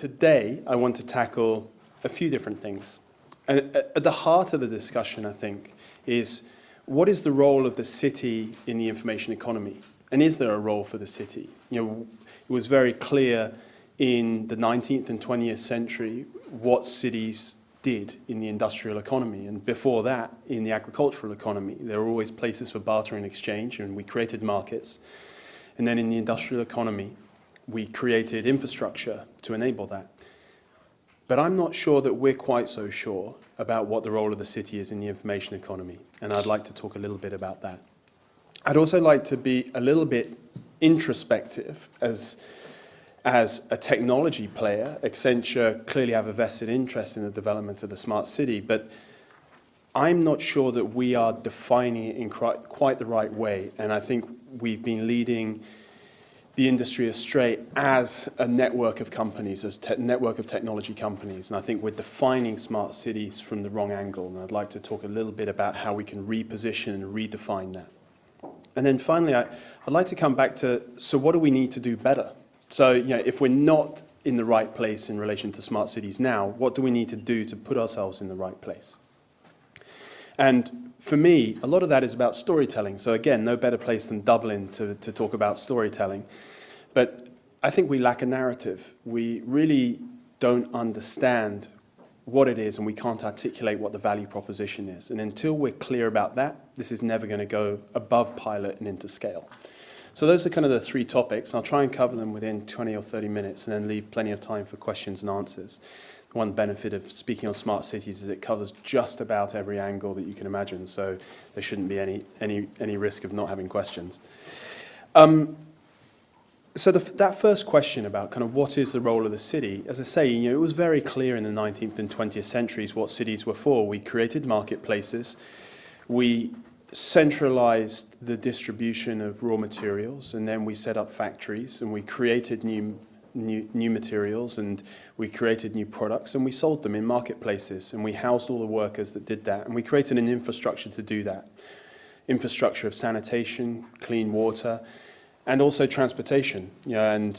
today I want to tackle a few different things. And at the heart of the discussion, I think, is what is the role of the city in the information economy? And is there a role for the city? You know, it was very clear in the 19th and 20th century what cities did in the industrial economy. And before that, in the agricultural economy, there were always places for barter and exchange, and we created markets. And then in the industrial economy, we created infrastructure to enable that. But I'm not sure that we're quite so sure about what the role of the city is in the information economy, and I'd like to talk a little bit about that. I'd also like to be a little bit introspective as a technology player. Accenture clearly have a vested interest in the development of the smart city, but I'm not sure that we are defining it in quite the right way, and I think we've been leading the industry astray as a network of companies, as a network of technology companies. And I think we're defining smart cities from the wrong angle. And I'd like to talk a little bit about how we can reposition and redefine that. And then finally, I'd like to come back to, so what do we need to do better? So, you know, if we're not in the right place in relation to smart cities now, what do we need to do to put ourselves in the right place? And for me, a lot of that is about storytelling. So again, no better place than Dublin to talk about storytelling. But I think we lack a narrative. We really don't understand what it is, and we can't articulate what the value proposition is. And until we're clear about that, this is never going to go above pilot and into scale. So those are kind of the three topics. I'll try and cover them within 20 or 30 minutes and then leave plenty of time for questions and answers. One benefit of speaking on smart cities is it covers just about every angle that you can imagine, so there shouldn't be any risk of not having questions. So that first question about kind of what is the role of the city, as I say, you know, it was very clear in the 19th and 20th centuries what cities were for. We created marketplaces, we centralized the distribution of raw materials, and then we set up factories, and we created new materials, and we created new products, and we sold them in marketplaces, and we housed all the workers that did that, and we created an infrastructure to do that. Infrastructure of sanitation, clean water, and also transportation. You know,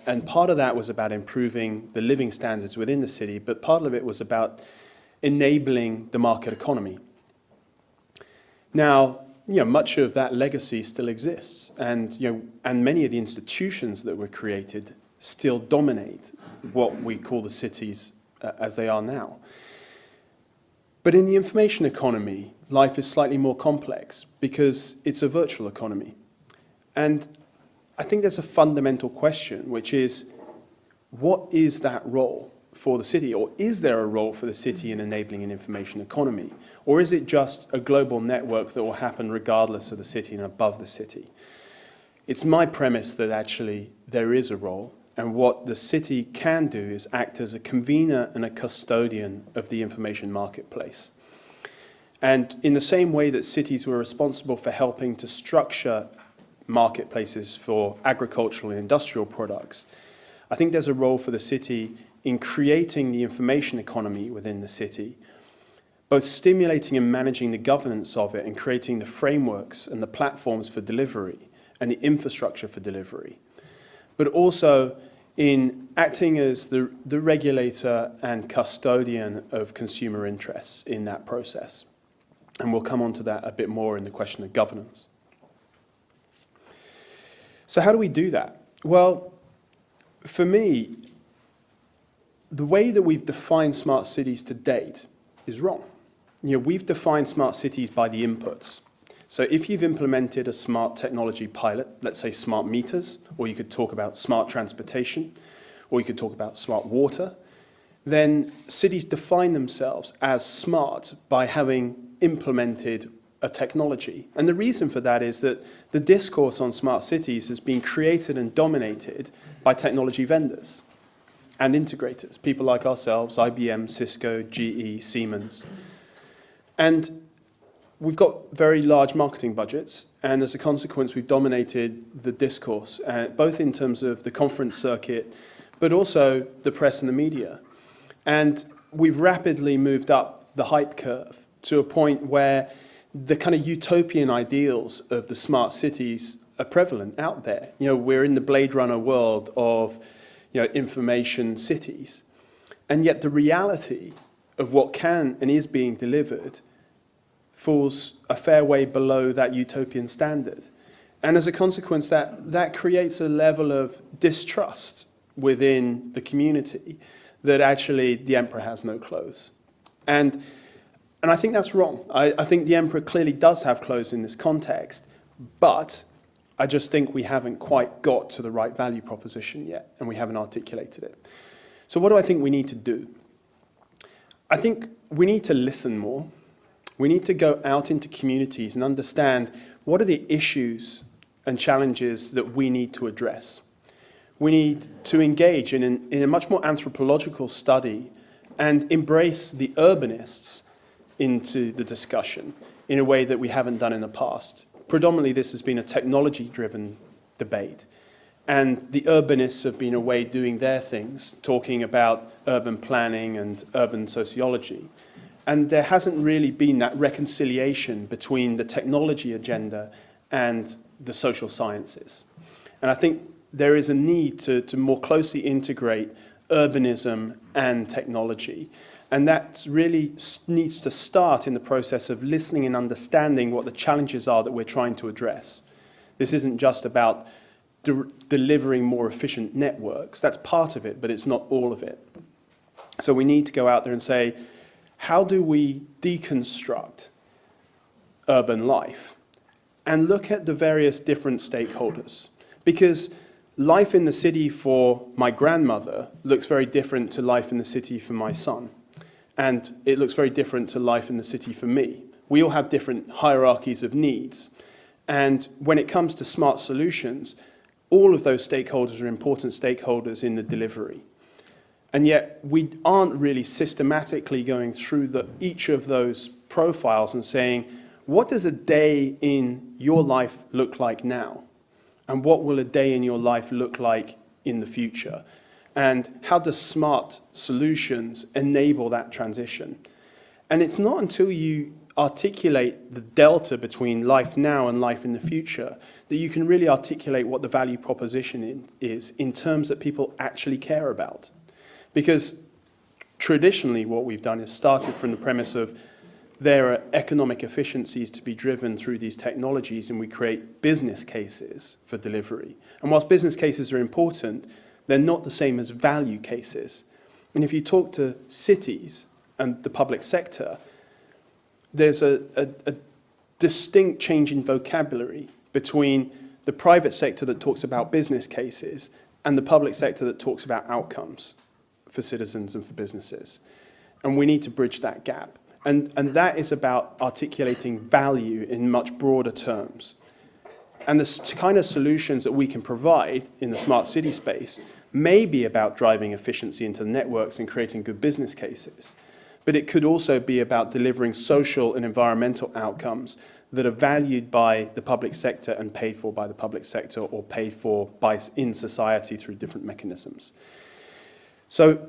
and part of that was about improving the living standards within the city, but part of it was about enabling the market economy. Now, you know, much of that legacy still exists, and you know, and many of the institutions that were created still dominate what we call the cities as they are now. But in the information economy, life is slightly more complex because it's a virtual economy. And I think there's a fundamental question, which is, what is that role for the city? Or is there a role for the city in enabling an information economy? Or is it just a global network that will happen regardless of the city and above the city? It's my premise that actually there is a role, and what the city can do is act as a convener and a custodian of the information marketplace. And in the same way that cities were responsible for helping to structure marketplaces for agricultural and industrial products, I think there's a role for the city in creating the information economy within the city, both stimulating and managing the governance of it and creating the frameworks and the platforms for delivery and the infrastructure for delivery, but also in acting as the regulator and custodian of consumer interests in that process. And we'll come on to that a bit more in the question of governance. So how do we do that? Well, for me, the way that we've defined smart cities to date is wrong. You know, we've defined smart cities by the inputs. So if you've implemented a smart technology pilot, let's say smart meters, or you could talk about smart transportation, or you could talk about smart water, then cities define themselves as smart by having implemented a technology. And the reason for that is that the discourse on smart cities has been created and dominated by technology vendors and integrators, people like ourselves, IBM, Cisco, GE, Siemens. And we've got very large marketing budgets, and as a consequence, we've dominated the discourse, both in terms of the conference circuit, but also the press and the media. And we've rapidly moved up the hype curve to a point where the kind of utopian ideals of the smart cities are prevalent out there. You know, we're in the Blade Runner world of, information cities. And yet the reality of what can and is being delivered falls a fair way below that utopian standard. And as a consequence, that creates a level of distrust within the community that actually the emperor has no clothes. And I think that's wrong. I think the emperor clearly does have clothes in this context, but I just think we haven't quite got to the right value proposition yet, and we haven't articulated it. So what do I think we need to do? I think we need to listen more. We need to go out into communities and understand what are the issues and challenges that we need to address. We need to engage in a much more anthropological study and embrace the urbanists into the discussion in a way that we haven't done in the past. Predominantly, this has been a technology-driven debate, and the urbanists have been away doing their things, talking about urban planning and urban sociology. And there hasn't really been that reconciliation between the technology agenda and the social sciences. And I think there is a need to more closely integrate urbanism and technology. And that really needs to start in the process of listening and understanding what the challenges are that we're trying to address. This isn't just about delivering more efficient networks. That's part of it, but it's not all of it. So we need to go out there and say, how do we deconstruct urban life and look at the various different stakeholders? Because life in the city for my grandmother looks very different to life in the city for my son. And it looks very different to life in the city for me. We all have different hierarchies of needs. And when it comes to smart solutions, all of those stakeholders are important stakeholders in the delivery. And yet we aren't really systematically going through each of those profiles and saying, what does a day in your life look like now? And what will a day in your life look like in the future? And how does smart solutions enable that transition? And it's not until you articulate the delta between life now and life in the future that you can really articulate what the value proposition is in terms that people actually care about. Because traditionally what we've done is started from the premise of there are economic efficiencies to be driven through these technologies, and we create business cases for delivery. And whilst business cases are important, they're not the same as value cases. And if you talk to cities and the public sector, there's a distinct change in vocabulary between the private sector that talks about business cases and the public sector that talks about outcomes for citizens and for businesses. And we need to bridge that gap. And that is about articulating value in much broader terms. And the kind of solutions that we can provide in the smart city space may be about driving efficiency into the networks and creating good business cases. But it could also be about delivering social and environmental outcomes that are valued by the public sector and paid for by the public sector or paid for in society through different mechanisms. So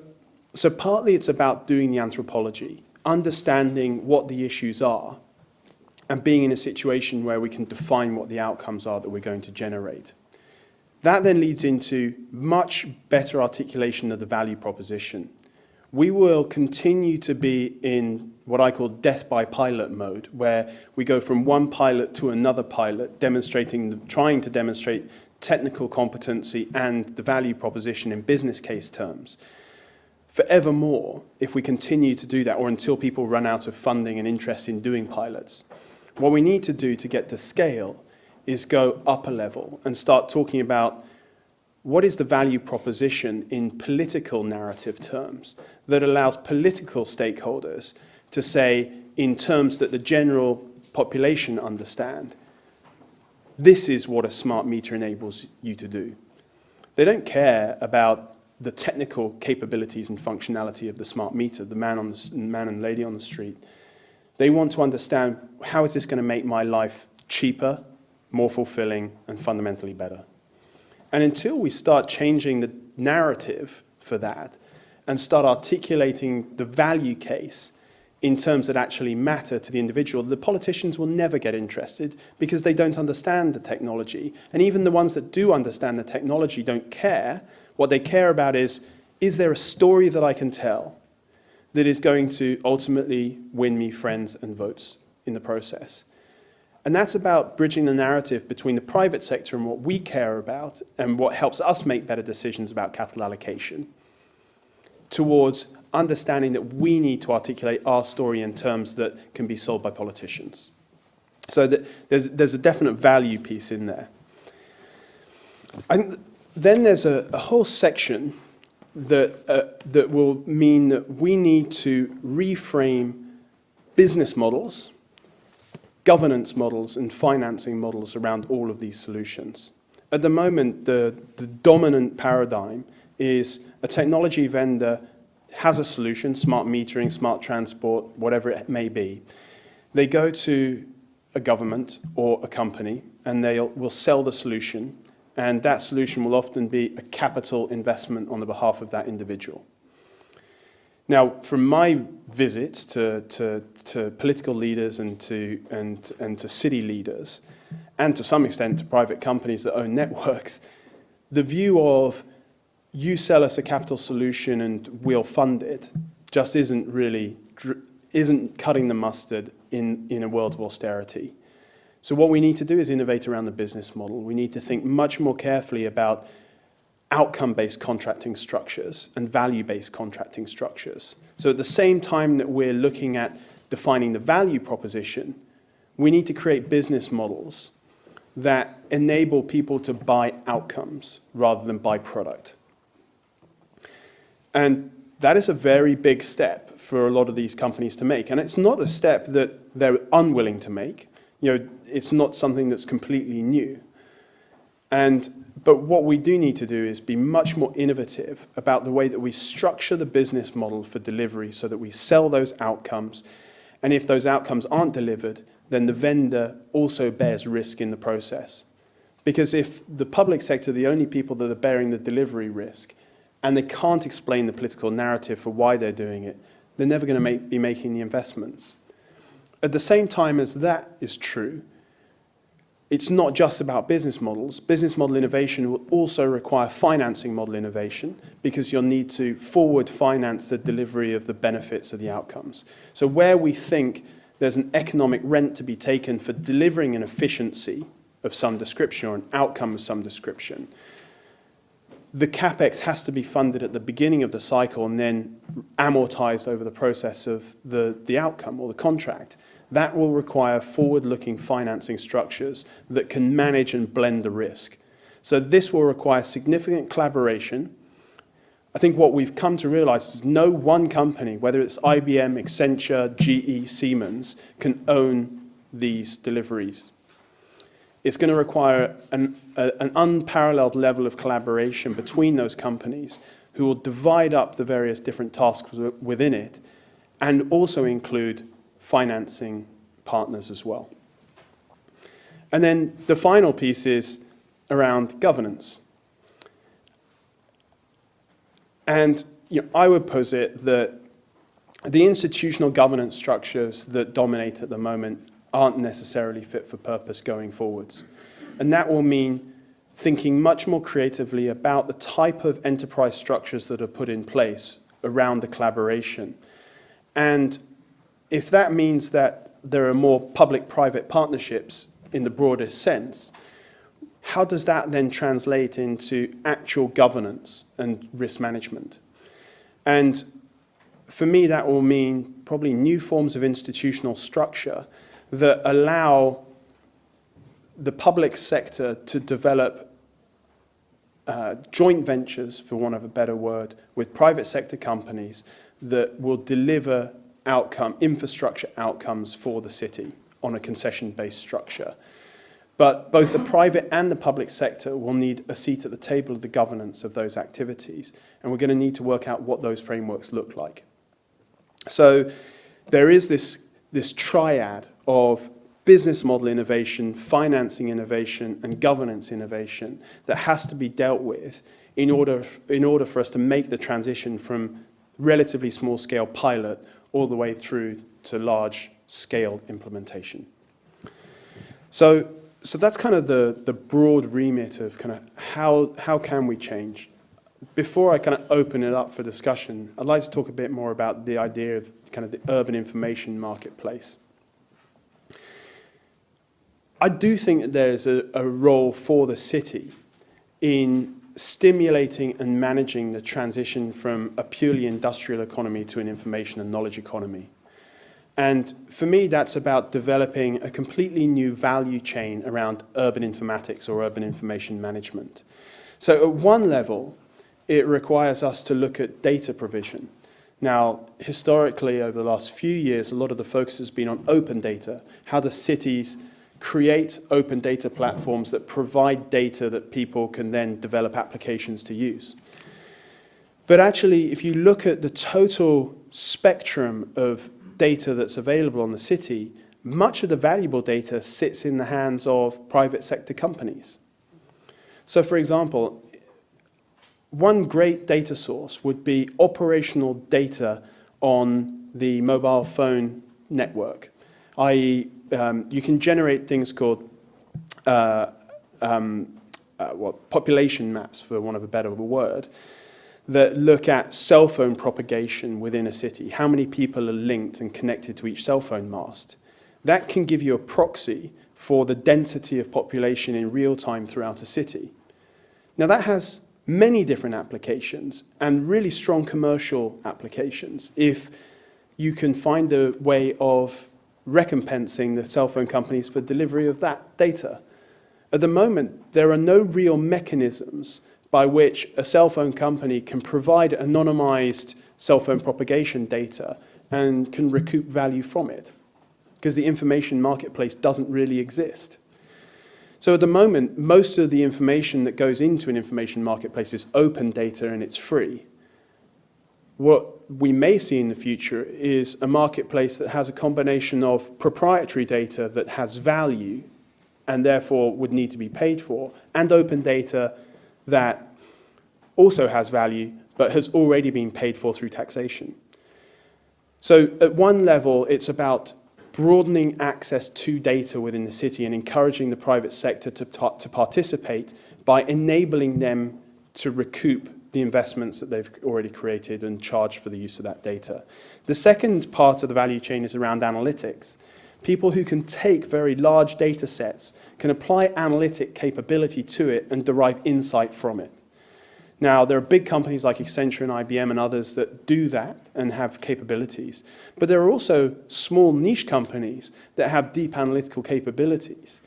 partly it's about doing the anthropology, understanding what the issues are, and being in a situation where we can define what the outcomes are that we're going to generate. That then leads into much better articulation of the value proposition. We will continue to be in what I call death by pilot mode, where we go from one pilot to another pilot, trying to demonstrate technical competency and the value proposition in business case terms. Forevermore, if we continue to do that, or until people run out of funding and interest in doing pilots, what we need to do to get to scale is go up a level and start talking about what is the value proposition in political narrative terms that allows political stakeholders to say, in terms that the general population understand, this is what a smart meter enables you to do. They don't care about the technical capabilities and functionality of the smart meter, the man and lady on the street. They want to understand, how is this going to make my life cheaper, more fulfilling, and fundamentally better? And until we start changing the narrative for that and start articulating the value case in terms that actually matter to the individual, the politicians will never get interested because they don't understand the technology. And even the ones that do understand the technology don't care. What they care about is there a story that I can tell that is going to ultimately win me friends and votes in the process? And that's about bridging the narrative between the private sector and what we care about and what helps us make better decisions about capital allocation, towards understanding that we need to articulate our story in terms that can be sold by politicians. So that there's a definite value piece in there. And then there's a whole section that will mean that we need to reframe business models, governance models, and financing models around all of these solutions. At the moment, the dominant paradigm is a technology vendor has a solution, smart metering, smart transport, whatever it may be. They go to a government or a company and they will sell the solution, and that solution will often be a capital investment on the behalf of that individual. Now, from my visits to political leaders and to city leaders, and to some extent to private companies that own networks, the view of you sell us a capital solution and we'll fund it just isn't cutting the mustard in a world of austerity. So what we need to do is innovate around the business model. We need to think much more carefully about outcome-based contracting structures and value-based contracting structures. So at the same time that we're looking at defining the value proposition, we need to create business models that enable people to buy outcomes rather than buy product. And that is a very big step for a lot of these companies to make. And it's not a step that they're unwilling to make. You know, it's not something that's completely new. But what we do need to do is be much more innovative about the way that we structure the business model for delivery so that we sell those outcomes. And if those outcomes aren't delivered, then the vendor also bears risk in the process. Because if the public sector are the only people that are bearing the delivery risk, and they can't explain the political narrative for why they're doing it, they're never going to be making the investments. At the same time as that is true, it's not just about business models. Business model innovation will also require financing model innovation because you'll need to forward finance the delivery of the benefits of the outcomes. So where we think there's an economic rent to be taken for delivering an efficiency of some description or an outcome of some description, the CapEx has to be funded at the beginning of the cycle and then amortized over the process of the outcome or the contract. That will require forward-looking financing structures that can manage and blend the risk. So this will require significant collaboration. I think what we've come to realize is no one company, whether it's IBM, Accenture, GE, Siemens, can own these deliveries. It's going to require an unparalleled level of collaboration between those companies who will divide up the various different tasks within it and also include financing partners as well. And then the final piece is around governance. And I would posit that the institutional governance structures that dominate at the moment aren't necessarily fit for purpose going forwards. And that will mean thinking much more creatively about the type of enterprise structures that are put in place around the collaboration. And if that means that there are more public-private partnerships in the broadest sense, how does that then translate into actual governance and risk management? And for me, that will mean probably new forms of institutional structure that allow the public sector to develop joint ventures, for want of a better word, with private sector companies that will deliver infrastructure outcomes for the city on a concession-based structure. But both the private and the public sector will need a seat at the table of the governance of those activities, and we're going to need to work out what those frameworks look like. So there is this triad of business model innovation, financing innovation, and governance innovation that has to be dealt with in order for us to make the transition from relatively small-scale pilot all the way through to large-scale implementation. So that's kind of the broad remit of kind of how can we change. Before I kind of open it up for discussion, I'd like to talk a bit more about the idea of kind of the urban information marketplace. I do think that there's a role for the city in stimulating and managing the transition from a purely industrial economy to an information and knowledge economy. And for me, that's about developing a completely new value chain around urban informatics or urban information management. So at one level, it requires us to look at data provision. Now, historically, over the last few years, a lot of the focus has been on open data. How do cities create open data platforms that provide data that people can then develop applications to use? But actually, if you look at the total spectrum of data that's available on the city, much of the valuable data sits in the hands of private sector companies. So for example, one great data source would be operational data on the mobile phone network, i.e. You can generate things called population maps, for want of a better word, that look at cell phone propagation within a city, how many people are linked and connected to each cell phone mast. That can give you a proxy for the density of population in real time throughout a city. Now that has many different applications and really strong commercial applications if you can find a way of recompensing the cell phone companies for delivery of that data. At the moment, there are no real mechanisms by which a cell phone company can provide anonymized cell phone propagation data and can recoup value from it, because the information marketplace doesn't really exist. So at the moment, most of the information that goes into an information marketplace is open data and it's free. What we may see in the future is a marketplace that has a combination of proprietary data that has value and therefore would need to be paid for, and open data that also has value but has already been paid for through taxation. So at one level, it's about broadening access to data within the city and encouraging the private sector to participate by enabling them to recoup the investments that they've already created and charge for the use of that data. The second part of the value chain is around analytics. People who can take very large data sets can apply analytic capability to it and derive insight from it. Now, there are big companies like Accenture and IBM and others that do that and have capabilities. But there are also small niche companies that have deep analytical capabilities.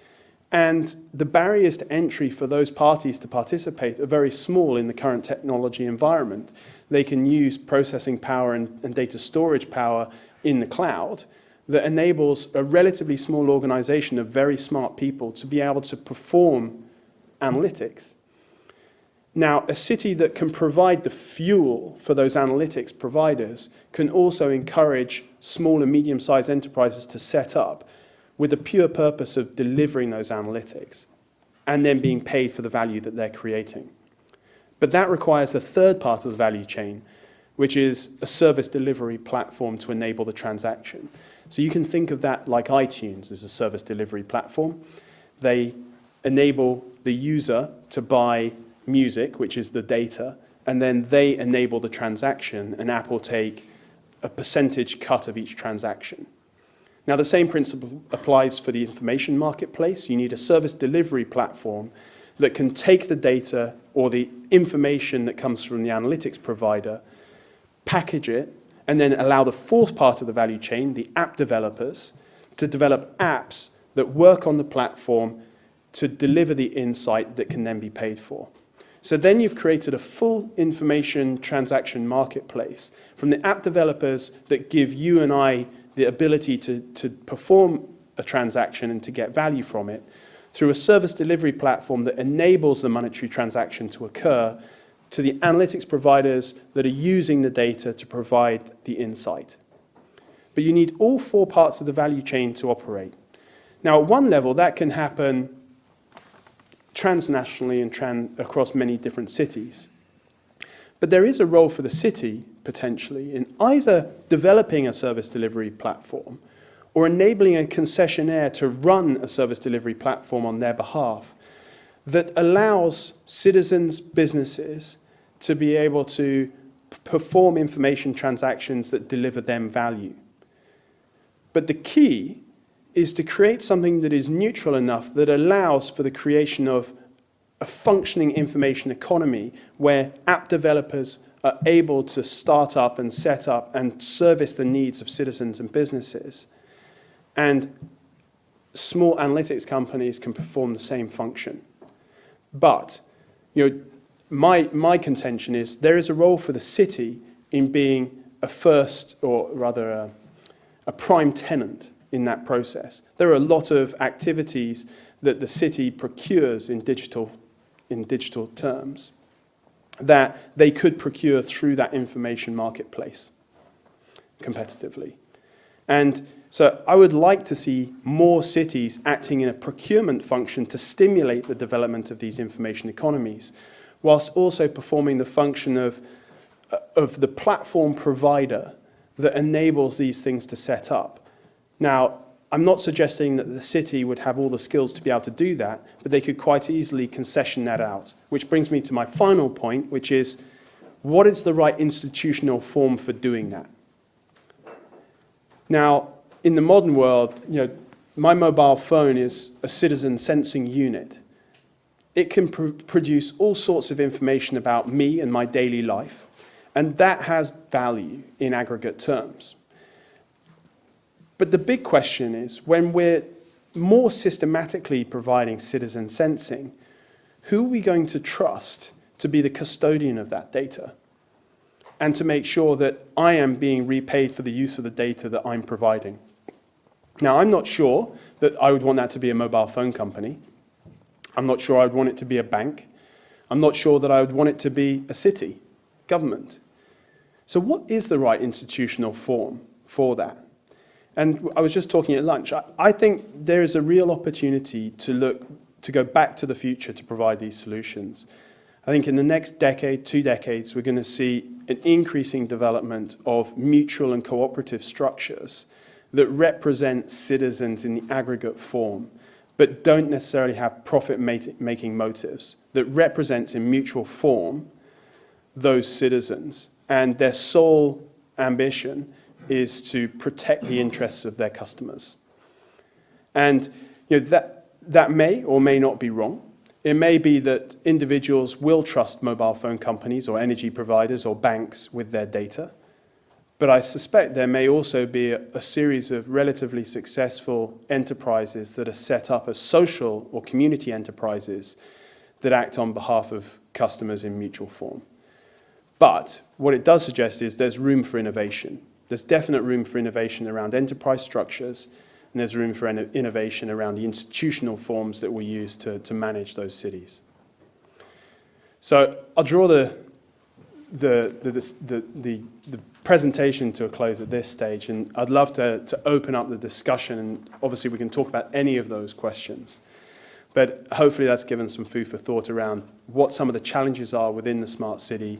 And the barriers to entry for those parties to participate are very small in the current technology environment. They can use processing power and data storage power in the cloud that enables a relatively small organization of very smart people to be able to perform analytics. Now, a city that can provide the fuel for those analytics providers can also encourage small and medium-sized enterprises to set up with the pure purpose of delivering those analytics and then being paid for the value that they're creating. But that requires the third part of the value chain, which is a service delivery platform to enable the transaction. So you can think of that like iTunes as a service delivery platform. They enable the user to buy music, which is the data, and then they enable the transaction, and Apple take a percentage cut of each transaction. Now, the same principle applies for the information marketplace. You need a service delivery platform that can take the data or the information that comes from the analytics provider, package it, and then allow the fourth part of the value chain, the app developers, to develop apps that work on the platform to deliver the insight that can then be paid for. So then you've created a full information transaction marketplace from the app developers that give you and I the ability to perform a transaction and to get value from it, through a service delivery platform that enables the monetary transaction to occur, to the analytics providers that are using the data to provide the insight. But you need all four parts of the value chain to operate. Now, at one level, that can happen transnationally and across many different cities. But there is a role for the city, potentially, in either developing a service delivery platform or enabling a concessionaire to run a service delivery platform on their behalf that allows citizens, businesses, to be able to perform information transactions that deliver them value. But the key is to create something that is neutral enough that allows for the creation of a functioning information economy where app developers are able to start up and set up and service the needs of citizens and businesses. And small analytics companies can perform the same function. But, my contention is there is a role for the city in being a first, or rather a prime tenant in that process. There are a lot of activities that the city procures in digital terms that they could procure through that information marketplace competitively. And so I would like to see more cities acting in a procurement function to stimulate the development of these information economies, whilst also performing the function of the platform provider that enables these things to set up. Now, I'm not suggesting that the city would have all the skills to be able to do that, but they could quite easily concession that out. Which brings me to my final point, which is, what is the right institutional form for doing that? Now, in the modern world, my mobile phone is a citizen sensing unit. It can produce all sorts of information about me and my daily life, and that has value in aggregate terms. But the big question is, when we're more systematically providing citizen sensing, who are we going to trust to be the custodian of that data and to make sure that I am being repaid for the use of the data that I'm providing? Now, I'm not sure that I would want that to be a mobile phone company. I'm not sure I would want it to be a bank. I'm not sure that I would want it to be a city, government. So what is the right institutional form for that? And I was just talking at lunch. I think there is a real opportunity to go back to the future to provide these solutions. I think in the next decade, 2 decades, we're going to see an increasing development of mutual and cooperative structures that represent citizens in the aggregate form, but don't necessarily have profit-making motives, that represents in mutual form those citizens, and their sole ambition is to protect the interests of their customers. And that may or may not be wrong. It may be that individuals will trust mobile phone companies or energy providers or banks with their data. But I suspect there may also be a series of relatively successful enterprises that are set up as social or community enterprises that act on behalf of customers in mutual form. But what it does suggest is there's room for innovation. There's definite room for innovation around enterprise structures, and there's room for innovation around the institutional forms that we use to manage those cities. So I'll draw the presentation to a close at this stage, and I'd love to open up the discussion, and obviously we can talk about any of those questions. But hopefully that's given some food for thought around what some of the challenges are within the smart city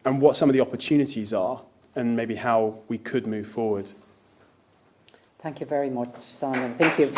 and what some of the opportunities are, and maybe how we could move forward. Thank you very much, Simon. Thank you.